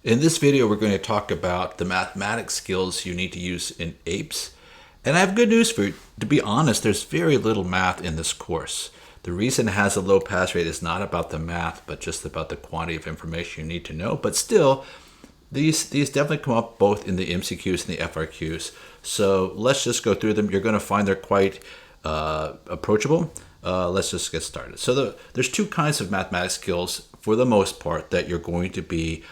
In this video, we're going to talk about the mathematics skills you need to use in APES. And I have good news for you. To be honest, there's very little math in this course. The reason it has a low pass rate is not about the math, but just about the quantity of information you need to know. But still, these definitely come up both in the MCQs and the FRQs. So let's just go through them. You're going to find they're quite approachable. Let's just get started. So there's two kinds of mathematics skills, for the most part, that you're going to be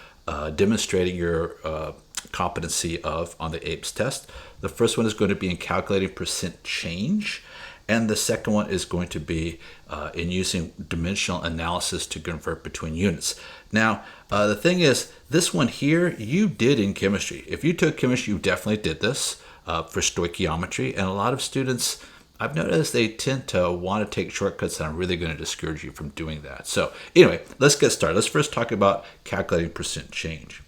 demonstrating your competency of on the APES test. The first one is going to be in calculating percent change, and the second one is going to be in using dimensional analysis to convert between units. Now, the thing is, this one here, you did in chemistry. If you took chemistry, you definitely did this for stoichiometry, and a lot of students, I've noticed they tend to want to take shortcuts, and I'm really going to discourage you from doing that. So anyway, let's get started. Let's first talk about calculating percent change.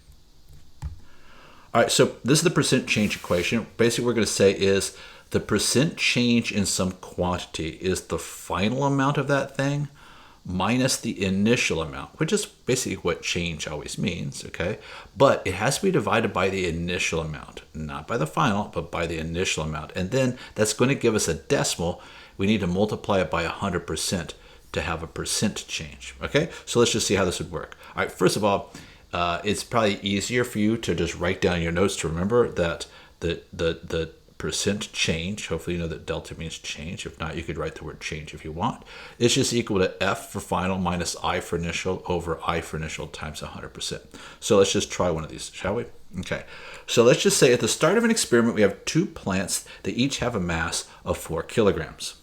All right, so this is the percent change equation. Basically, what we're going to say is the percent change in some quantity is the final amount of that thing minus the initial amount, which is basically what change always means, okay? But it has to be divided by the initial amount, not by the final, but by the initial amount. And then that's going to give us a decimal. We need to multiply it by 100% to have a percent change, okay? So let's just see how this would work. All right, first of all, it's probably easier for you to just write down your notes to remember that the percent change, hopefully you know that delta means change. If not, you could write the word change if you want. It's just equal to F for final minus I for initial over I for initial times 100%. So let's just try one of these, shall we? Okay, so let's just say at the start of an experiment, we have two plants that each have a mass of 4 kilograms.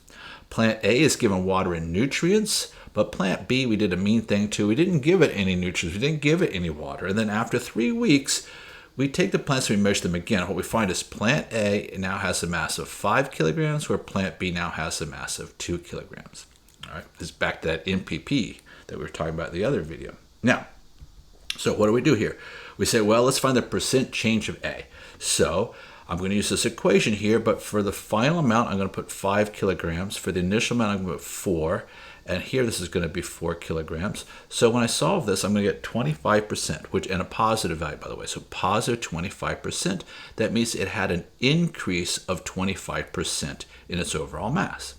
Plant A is given water and nutrients, but plant B, we did a mean thing too. We didn't give it any nutrients, we didn't give it any water. And then after 3 weeks, we take the plants and we measure them again. What we find is plant A now has a mass of 5 kilograms, where plant B now has a mass of 2 kilograms. All right, this is back to that MPP that we were talking about in the other video. Now, so what do we do here? We say, well, let's find the percent change of A. So I'm going to use this equation here, but for the final amount, I'm going to put 5 kilograms. For the initial amount, I'm going to put 4. And here, this is going to be 4 kilograms. So when I solve this, I'm going to get 25%, which, and a positive value, by the way. So positive 25%. That means it had an increase of 25% in its overall mass.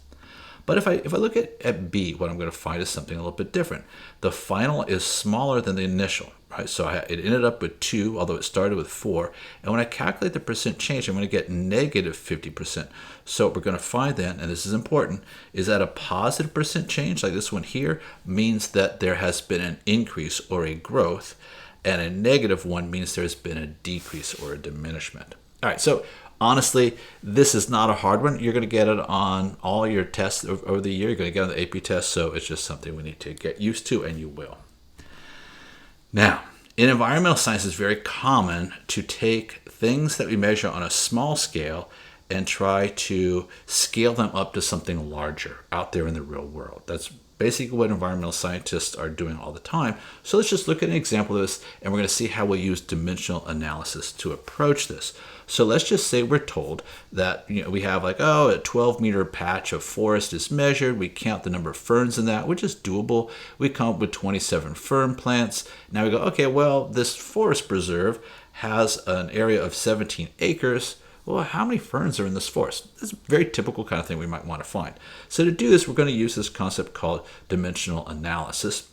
But if I look at B, what I'm going to find is something a little bit different. The final is smaller than the initial, right? So it ended up with 2, although it started with 4. And when I calculate the percent change, I'm going to get negative 50%. So what we're going to find then, and this is important, is that a positive percent change, like this one here, means that there has been an increase or a growth, and a negative one means there's been a decrease or a diminishment. All right, so honestly, this is not a hard one. You're going to get it on all your tests over the year. You're going to get on the AP test, so it's just something we need to get used to, and you will. Now, in environmental science, it's very common to take things that we measure on a small scale and try to scale them up to something larger out there in the real world. That's basically what environmental scientists are doing all the time. So let's just look at an example of this, and we're going to see how we use dimensional analysis to approach this. So let's just say we're told that we have like, a 12-meter patch of forest is measured. We count the number of ferns in that, which is doable. We come up with 27 fern plants. Now we go, okay, well, this forest preserve has an area of 17 acres. Well, how many ferns are in this forest? That's a very typical kind of thing we might want to find. So to do this, we're going to use this concept called dimensional analysis.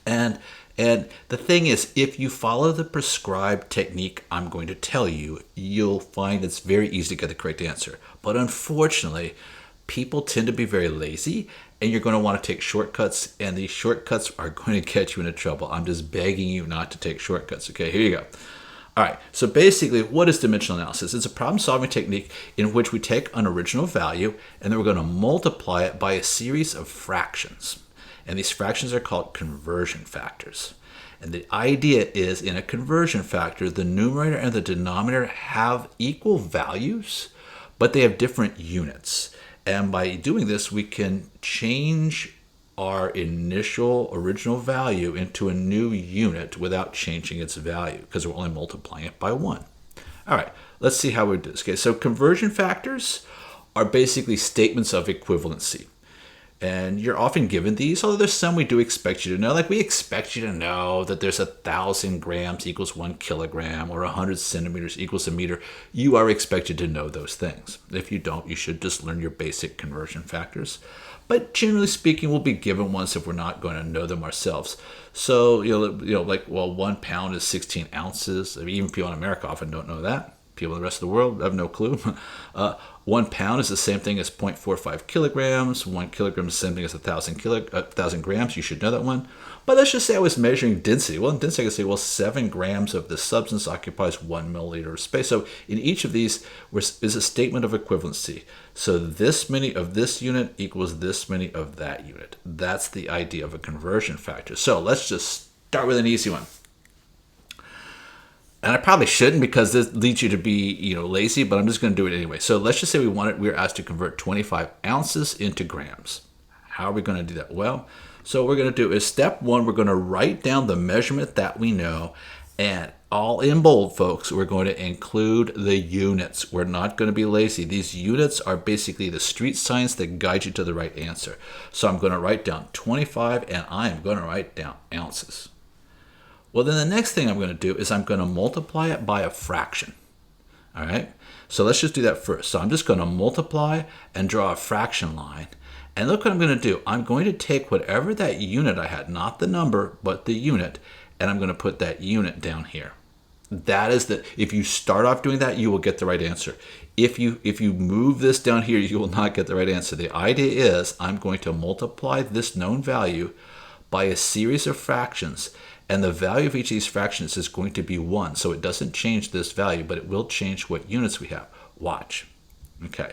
And the thing is, if you follow the prescribed technique I'm going to tell you, you'll find it's very easy to get the correct answer. But unfortunately, people tend to be very lazy, and you're going to want to take shortcuts, and these shortcuts are going to get you into trouble. I'm just begging you not to take shortcuts. Okay, here you go. All right, so basically, what is dimensional analysis? It's a problem-solving technique in which we take an original value, and then we're going to multiply it by a series of fractions. And these fractions are called conversion factors. And the idea is, in a conversion factor, the numerator and the denominator have equal values, but they have different units. And by doing this, we can change our initial original value into a new unit without changing its value, because we're only multiplying it by 1. All right, let's see how we do this. Okay, so conversion factors are basically statements of equivalency. And you're often given these, although there's some we do expect you to know. Like we expect you to know that there's 1,000 grams equals 1 kilogram or 100 centimeters equals a meter. You are expected to know those things. If you don't, you should just learn your basic conversion factors. But generally speaking, we'll be given ones if we're not going to know them ourselves. So, like, well, 1 pound is 16 ounces. I mean, even people in America often don't know that. People in the rest of the world have no clue. 1 pound is the same thing as 0.45 kilograms. 1 kilogram is the same thing as 1,000 grams. You should know that one. But let's just say I was measuring density. Well, in density, I can say, well, 7 grams of this substance occupies 1 milliliter of space. So in each of these is a statement of equivalency. So this many of this unit equals this many of that unit. That's the idea of a conversion factor. So let's just start with an easy one. And I probably shouldn't because this leads you to be, lazy, but I'm just going to do it anyway. So let's just say we're asked to convert 25 ounces into grams. How are we going to do that? Well, so what we're going to do is step 1, we're going to write down the measurement that we know, and all in bold, folks, we're going to include the units. We're not going to be lazy. These units are basically the street signs that guide you to the right answer. So I'm going to write down 25, and I am going to write down ounces. Well, then the next thing I'm going to do is I'm going to multiply it by a fraction. All right? So let's just do that first. So I'm just going to multiply and draw a fraction line. And look what I'm going to do. I'm going to take whatever that unit I had, not the number, but the unit, and I'm going to put that unit down here. That is if you start off doing that, you will get the right answer. If you move this down here, you will not get the right answer. The idea is I'm going to multiply this known value by a series of fractions. And the value of each of these fractions is going to be 1. So it doesn't change this value, but it will change what units we have. Watch. Okay.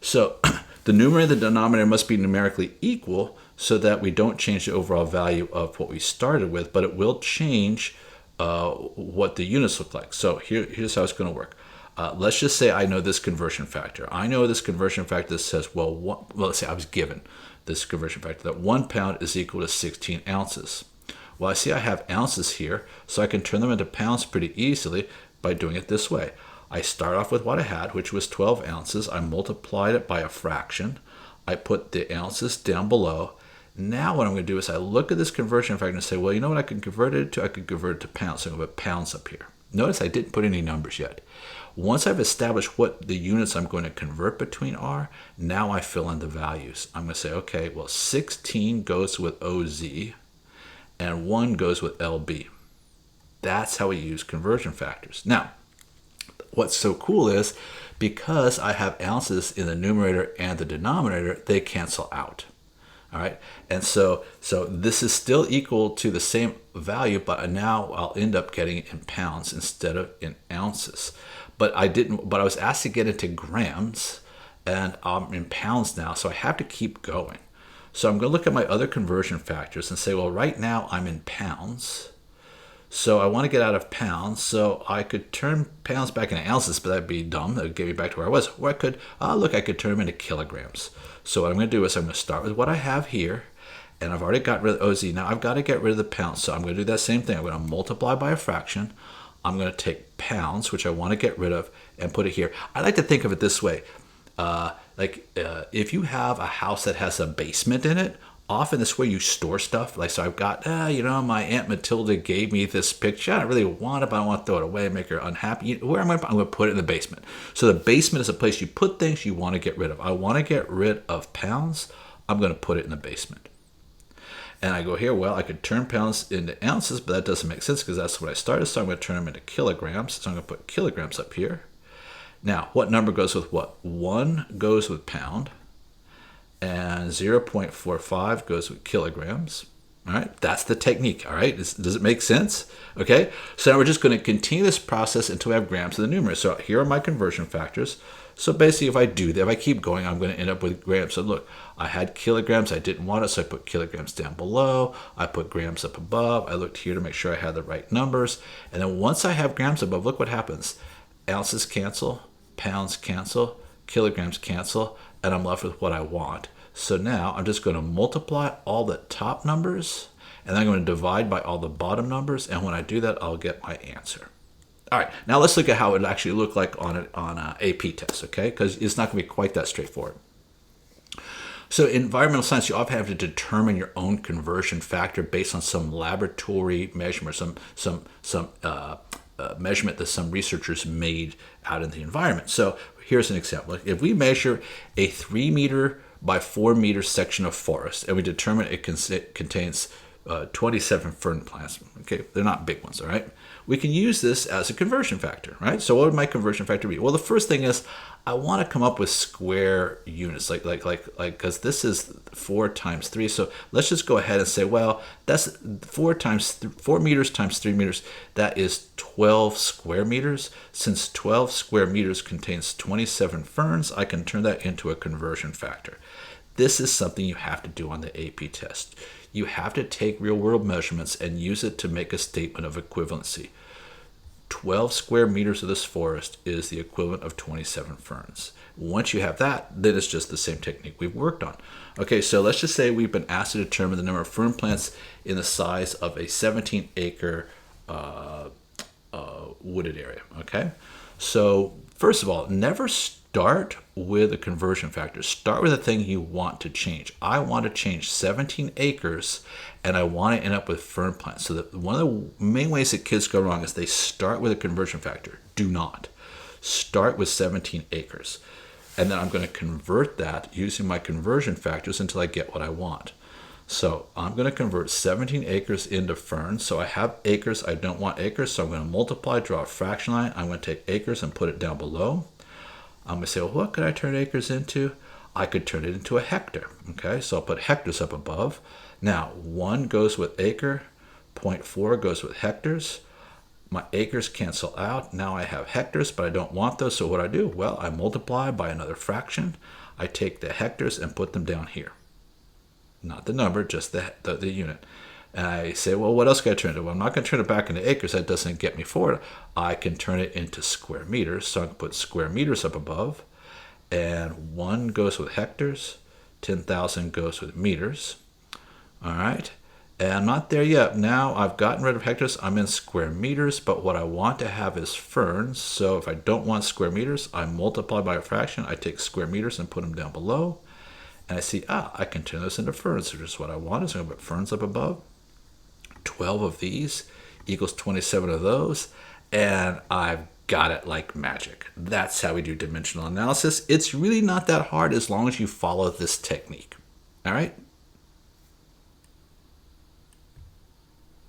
So the numerator and the denominator must be numerically equal so that we don't change the overall value of what we started with, but it will change what the units look like. So here's how it's going to work. Let's just say I know this conversion factor. I know this conversion factor that says, let's say I was given this conversion factor, that 1 pound is equal to 16 ounces. Well, I see I have ounces here, so I can turn them into pounds pretty easily by doing it this way. I start off with what I had, which was 12 ounces. I multiplied it by a fraction. I put the ounces down below. Now what I'm going to do is I look at this conversion factor and say, well, you know what I can convert it to? I could convert it to pounds. So I'm going to put pounds up here. Notice I didn't put any numbers yet. Once I've established what the units I'm going to convert between are, now I fill in the values. I'm going to say, okay, well, 16 goes with OZ. And 1 goes with LB. That's how we use conversion factors. Now, what's so cool is because I have ounces in the numerator and the denominator, they cancel out. All right, and so this is still equal to the same value, but now I'll end up getting it in pounds instead of in ounces. But I was asked to get into grams, and I'm in pounds now, so I have to keep going. So I'm going to look at my other conversion factors and say, well, right now I'm in pounds. So I want to get out of pounds. So I could turn pounds back into ounces, but that'd be dumb. That would get me back to where I was. Or I could turn them into kilograms. So what I'm going to do is I'm going to start with what I have here. And I've already got rid of OZ. Now I've got to get rid of the pounds. So I'm going to do that same thing. I'm going to multiply by a fraction. I'm going to take pounds, which I want to get rid of, and put it here. I like to think of it this way. If you have a house that has a basement in it, often that's where you store stuff. Like, so I've got, my Aunt Matilda gave me this picture. I don't really want it, but I don't want to throw it away and make her unhappy. Where am I? I'm going to put it in the basement. So the basement is a place you put things you want to get rid of. I want to get rid of pounds. I'm going to put it in the basement. And I go here, well, I could turn pounds into ounces, but that doesn't make sense because that's what I started. So I'm going to turn them into kilograms. So I'm going to put kilograms up here. Now, what number goes with what? 1 goes with pound, and 0.45 goes with kilograms. All right, that's the technique. All right, does it make sense? Okay, so now we're just going to continue this process until we have grams in the numerator. So here are my conversion factors. So basically, if I do that, if I keep going, I'm going to end up with grams. So look, I had kilograms. I didn't want it, so I put kilograms down below. I put grams up above. I looked here to make sure I had the right numbers. And then once I have grams above, look what happens. Ounces cancel, pounds cancel, kilograms cancel, and I'm left with what I want. So now I'm just going to multiply all the top numbers, and I'm going to divide by all the bottom numbers, and when I do that, I'll get my answer. All right, now let's look at how it would actually look like on an AP test, okay? Because it's not going to be quite that straightforward. So in environmental science, you often have to determine your own conversion factor based on some laboratory measurement, some measurement that some researchers made out in the environment. So here's an example. If we measure a 3 meter by 4 meter section of forest, and we determine it contains 27 fern plants. Okay, they're not big ones, all right? We can use this as a conversion factor, right? So what would my conversion factor be? Well, the first thing is I want to come up with square units, because this is 4 times 3. So let's just go ahead and say, well, that's 4 meters times 3 meters. That is 12 square meters. Since 12 square meters contains 27 ferns, I can turn that into a conversion factor. This is something you have to do on the AP test. You have to take real-world measurements and use it to make a statement of equivalency. 12 square meters of this forest is the equivalent of 27 ferns. Once you have that, then it's just the same technique we've worked on. Okay, so let's just say we've been asked to determine the number of fern plants in the size of a 17-acre wooded area. Okay, so first of all, never start with a conversion factor. Start with the thing you want to change. I want to change 17 acres and I want to end up with fern plants. So that one of the main ways that kids go wrong is they start with a conversion factor. Do not. Start with 17 acres. And then I'm going to convert that using my conversion factors until I get what I want. So I'm going to convert 17 acres into ferns. So I have acres. I don't want acres. So I'm going to multiply, draw a fraction line. I'm going to take acres and put it down below. I'm going to say, well, what could I turn acres into? I could turn it into a hectare. Okay, so I'll put hectares up above. Now, 1 goes with acre, 0.4 goes with hectares. My acres cancel out. Now I have hectares, but I don't want those. So what I do? Well, I multiply by another fraction. I take the hectares and put them down here. Not the number, just the unit. And I say, well, what else can I turn it into? Well, I'm not going to turn it back into acres. That doesn't get me forward. I can turn it into square meters. So I can put square meters up above. And 1 goes with hectares. 10,000 goes with meters. All right. And I'm not there yet. Now I've gotten rid of hectares. I'm in square meters. But what I want to have is ferns. So if I don't want square meters, I multiply by a fraction. I take square meters and put them down below. And I see, I can turn this into ferns, which is what I want. So I'm going to put ferns up above. 12 of these equals 27 of those, and I've got it like magic. That's how we do dimensional analysis. It's really not that hard as long as you follow this technique. All right?